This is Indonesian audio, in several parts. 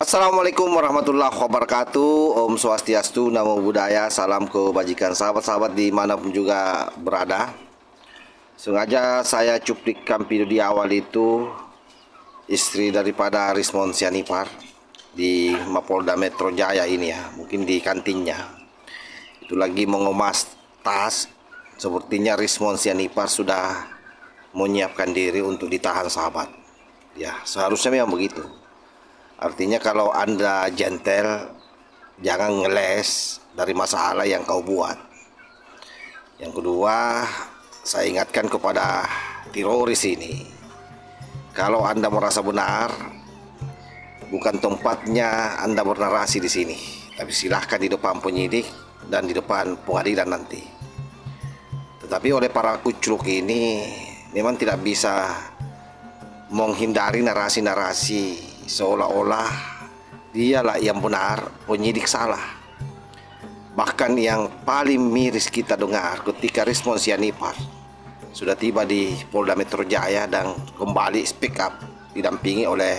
Assalamualaikum warahmatullahi wabarakatuh. Om Swastiastu, Namo Buddhaya, salam kebajikan sahabat-sahabat dimanapun juga berada. Sengaja saya cuplikan video di awal itu istri daripada Rismond Sianipar di Mapolda Metro Jaya ini ya, mungkin di kantinnya. Itu lagi mengemas tas, sepertinya Rismond Sianipar sudah menyiapkan diri untuk ditahan sahabat. Ya, seharusnya memang begitu. Artinya kalau Anda gentle, jangan ngeles dari masalah yang kau buat. Yang kedua, saya ingatkan kepada teroris ini, kalau Anda merasa benar, bukan tempatnya Anda bernarasi di sini, tapi silahkan di depan penyidik dan di depan pengadilan nanti. Tetapi oleh para kucluk ini memang tidak bisa menghindari narasi-narasi seolah-olah dialah yang benar, penyidik salah. Bahkan yang paling miris kita dengar ketika Rismond Sianipar sudah tiba di Polda Metro Jaya dan kembali speak up didampingi oleh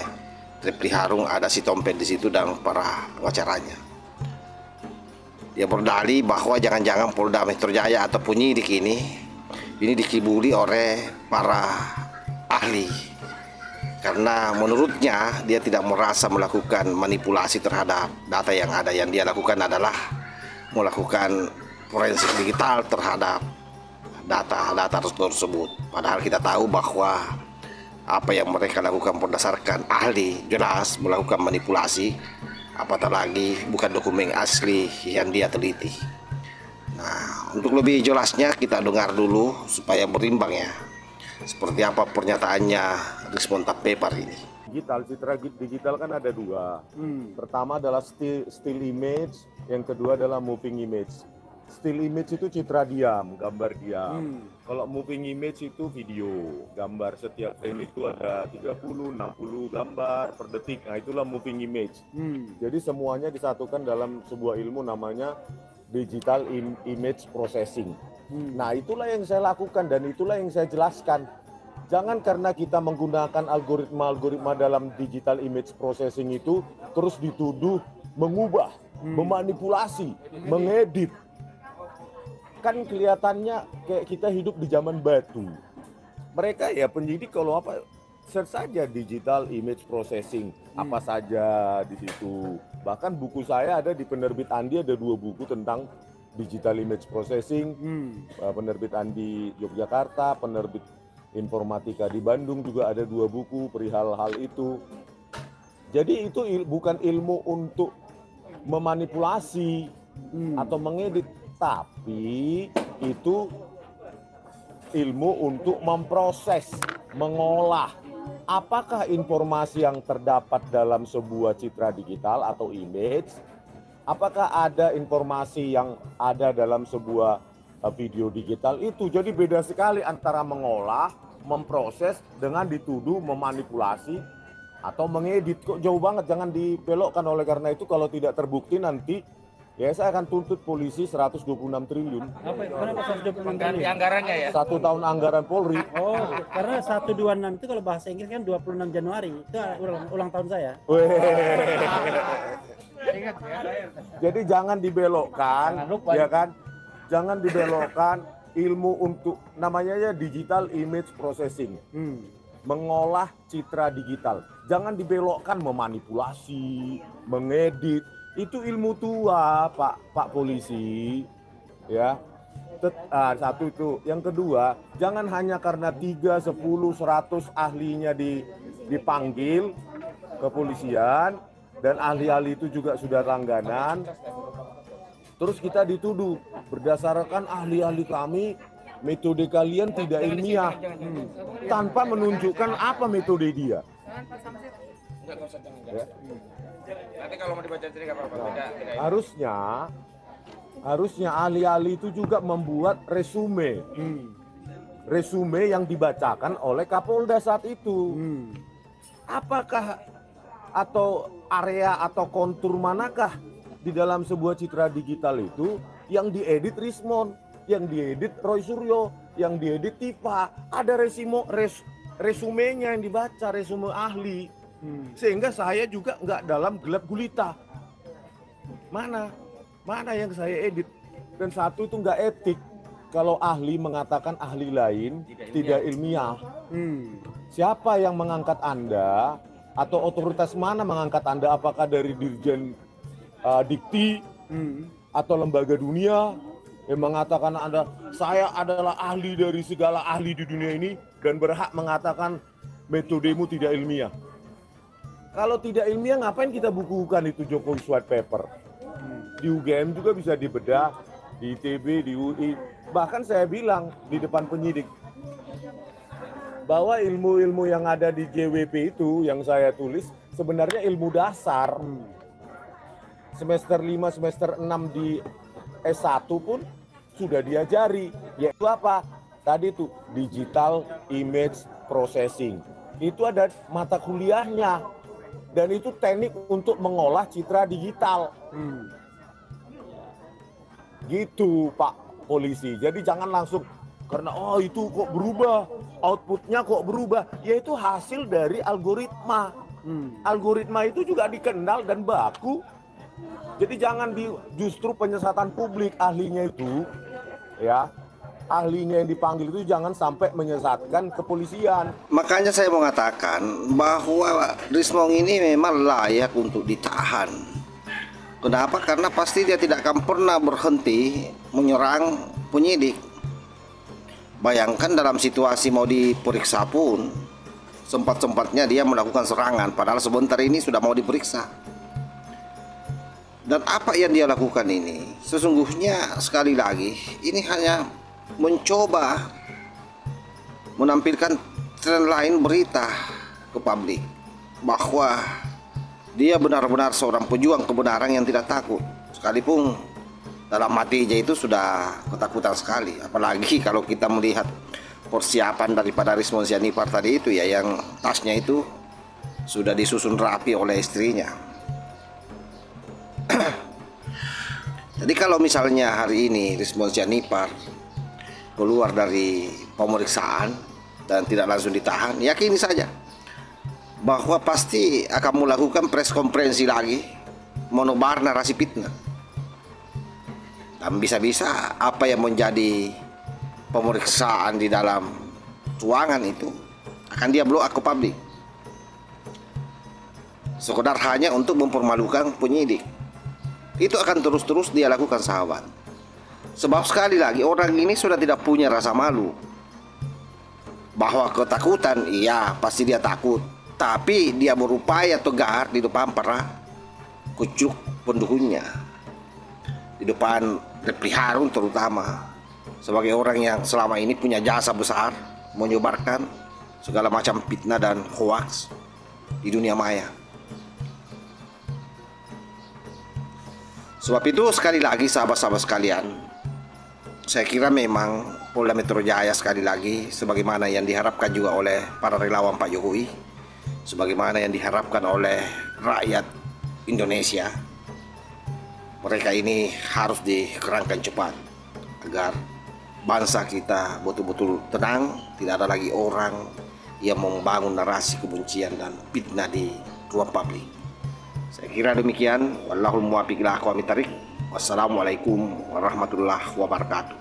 Repli Harung, ada si Tompel di situ dan para pengacaranya. Dia berdalih bahwa jangan-jangan Polda Metro Jaya atau penyidik ini dikibuli oleh para ahli. Karena menurutnya dia tidak merasa melakukan manipulasi terhadap data yang ada. Yang dia lakukan adalah melakukan forensik digital terhadap data-data tersebut. Padahal kita tahu bahwa apa yang mereka lakukan berdasarkan ahli jelas melakukan manipulasi, apatah lagi bukan dokumen asli yang dia teliti. Nah, untuk lebih jelasnya kita dengar dulu supaya berimbang ya, seperti apa pernyataannya Rismond Tapepar ini. Citra digital kan ada dua. Pertama adalah still image, yang kedua adalah moving image. Still image itu citra diam, gambar diam. Kalau moving image itu video, gambar. Setiap frame itu ada 30, 60 gambar per detik. Nah, itulah moving image. Jadi semuanya disatukan dalam sebuah ilmu namanya digital image processing. Nah, itulah yang saya lakukan dan itulah yang saya jelaskan. Jangan karena kita menggunakan algoritma dalam digital image processing itu terus dituduh mengubah, memanipulasi, mengedit. Kan kelihatannya kayak kita hidup di zaman batu. Mereka ya penyidik kalau apa, search saja digital image processing, apa saja di situ. Bahkan buku saya ada di penerbit Andi, ada 2 buku tentang digital image processing. Penerbit Andi Yogyakarta, penerbit Informatika di Bandung juga ada 2 buku perihal hal itu. Jadi itu bukan ilmu untuk memanipulasi atau mengedit, tapi itu ilmu untuk memproses, mengolah apakah informasi yang terdapat dalam sebuah citra digital atau image, apakah ada informasi yang ada dalam sebuah video digital itu. Jadi beda sekali antara mengolah, memproses dengan dituduh memanipulasi atau mengedit. Kok jauh banget, jangan dibelokkan. Oleh karena itu kalau tidak terbukti nanti ya saya akan tuntut polisi 126 triliun. Kenapa 126 triliun? Anggarannya ya? 1 tahun anggaran Polri. Oh, karena 126 itu kalau bahasa Inggris kan 26 Januari. Itu ulang tahun saya. Jadi jangan dibelokkan, ya kan? Jangan dibelokkan ilmu untuk namanya ya digital image processing. Mengolah citra digital. Jangan dibelokkan memanipulasi, mengedit. Itu ilmu tua, Pak Polisi. Ya. Satu itu. Yang kedua, jangan hanya karena 3, 10, 100 ahlinya dipanggil kepolisian dan ahli-ahli itu juga sudah langganan. Terus kita dituduh berdasarkan ahli-ahli kami, metode kalian tidak ilmiah, tanpa menunjukkan apa metode dia. Ya. Nanti kalau mau dibaca jadi apa-apa. Harusnya ahli-ahli itu juga membuat resume. Resume yang dibacakan oleh Kapolda saat itu. Apakah atau area atau kontur manakah di dalam sebuah citra digital itu yang diedit Rismond, yang diedit Roy Suryo, yang diedit Tifa, ada resumenya yang dibaca, resume ahli. Sehingga saya juga nggak dalam gelap gulita. Mana yang saya edit. Dan satu itu nggak etik. Kalau ahli mengatakan ahli lain tidak ilmiah. Siapa yang mengangkat Anda atau otoritas mana mengangkat Anda? Apakah dari Dirjen Dikti atau lembaga dunia yang mengatakan Anda, saya adalah ahli dari segala ahli di dunia ini dan berhak mengatakan metodemu tidak ilmiah. Kalau tidak ilmiah, ngapain kita bukukan itu Jokowi White Paper? Di UGM juga bisa dibedah, di ITB, di UI. Bahkan saya bilang di depan penyidik, bahwa ilmu-ilmu yang ada di JWP itu yang saya tulis sebenarnya ilmu dasar. Semester 5, semester 6 di S1 pun sudah diajari. Yaitu apa? Tadi tuh digital image processing. Itu ada mata kuliahnya. Dan itu teknik untuk mengolah citra digital. Gitu Pak Polisi. Jadi jangan langsung karena oh itu kok berubah, outputnya kok berubah. Yaitu hasil dari algoritma. Algoritma itu juga dikenal dan baku. Jadi jangan justru penyesatan publik ahlinya itu, ya ahlinya yang dipanggil itu jangan sampai menyesatkan kepolisian. Makanya saya mau mengatakan bahwa Rismong ini memang layak untuk ditahan. Kenapa? Karena pasti dia tidak akan pernah berhenti menyerang penyidik. Bayangkan dalam situasi mau diperiksa pun sempat-sempatnya dia melakukan serangan, padahal sebentar ini sudah mau diperiksa. Dan apa yang dia lakukan ini sesungguhnya sekali lagi ini hanya mencoba menampilkan tren lain berita ke publik bahwa dia benar-benar seorang pejuang kebenaran yang tidak takut, sekalipun dalam hatinya itu sudah ketakutan sekali. Apalagi kalau kita melihat persiapan daripada Rismon Sianipar tadi itu ya, yang tasnya itu sudah disusun rapi oleh istrinya. Jadi kalau misalnya hari ini Rismon Sianipar keluar dari pemeriksaan dan tidak langsung ditahan, yakini saja bahwa pasti akan melakukan press konferensi lagi menebar narasi fitnah. Dan bisa-bisa apa yang menjadi pemeriksaan di dalam ruangan itu akan dia blow up ke publik. Sekedar hanya untuk mempermalukan penyidik. Itu akan terus-terus dia lakukan, sahabat. Sebab sekali lagi orang ini sudah tidak punya rasa malu. Bahwa ketakutan, iya pasti dia takut. Tapi dia berupaya tegar di depan para kucuk pendukungnya, di depan Refli Harun terutama, sebagai orang yang selama ini punya jasa besar menyebarkan segala macam fitnah dan hoax di dunia maya. Sebab itu sekali lagi sahabat-sahabat sekalian, saya kira memang Polda Metro Jaya sekali lagi sebagaimana yang diharapkan juga oleh para relawan Pak Jokowi, sebagaimana yang diharapkan oleh rakyat Indonesia, mereka ini harus dikerangkan cepat agar bangsa kita betul-betul tenang, tidak ada lagi orang yang membangun narasi kebencian dan fitnah di ruang publik. Saya kira demikian. Wallahul muwaffiq ila aqwamit thariq. Wassalamualaikum warahmatullahi wabarakatuh.